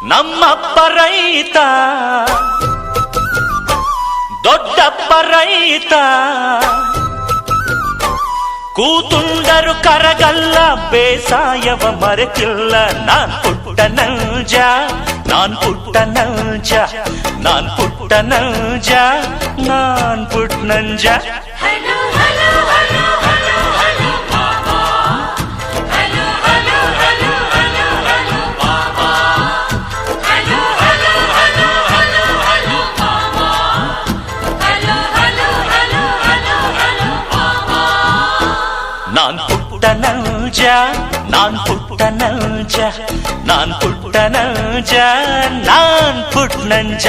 ನಮ್ಮಪ್ಪ ರೈತ ದೊಡ್ಡಪ್ಪ ರೈತ ಕೂತುಂಡರು ಕರಗಲ್ಲ ಬೇಸಾಯವ ಮರೆತಿಲ್ಲ ನಾನ್ ಪುಟ್ಟ ನಂಜ ನಾನ್ ಪುಟ್ಟ ನಂಜ ನಾನ್ ಪುಟ್ಟ ನಂಜ ನಾನ್ ಪುಟ್ಟ ನಂಜ ನಾನ್ ಪುಟ್ಟ ನಂಜ ನಾನ್ ಪುಟ್ಟ ನಂಜ ನಾನ್ ಪುಟ್ಟ ನಂಜ ನಾನ್ ಪುಟ್ಟ ನಂಜ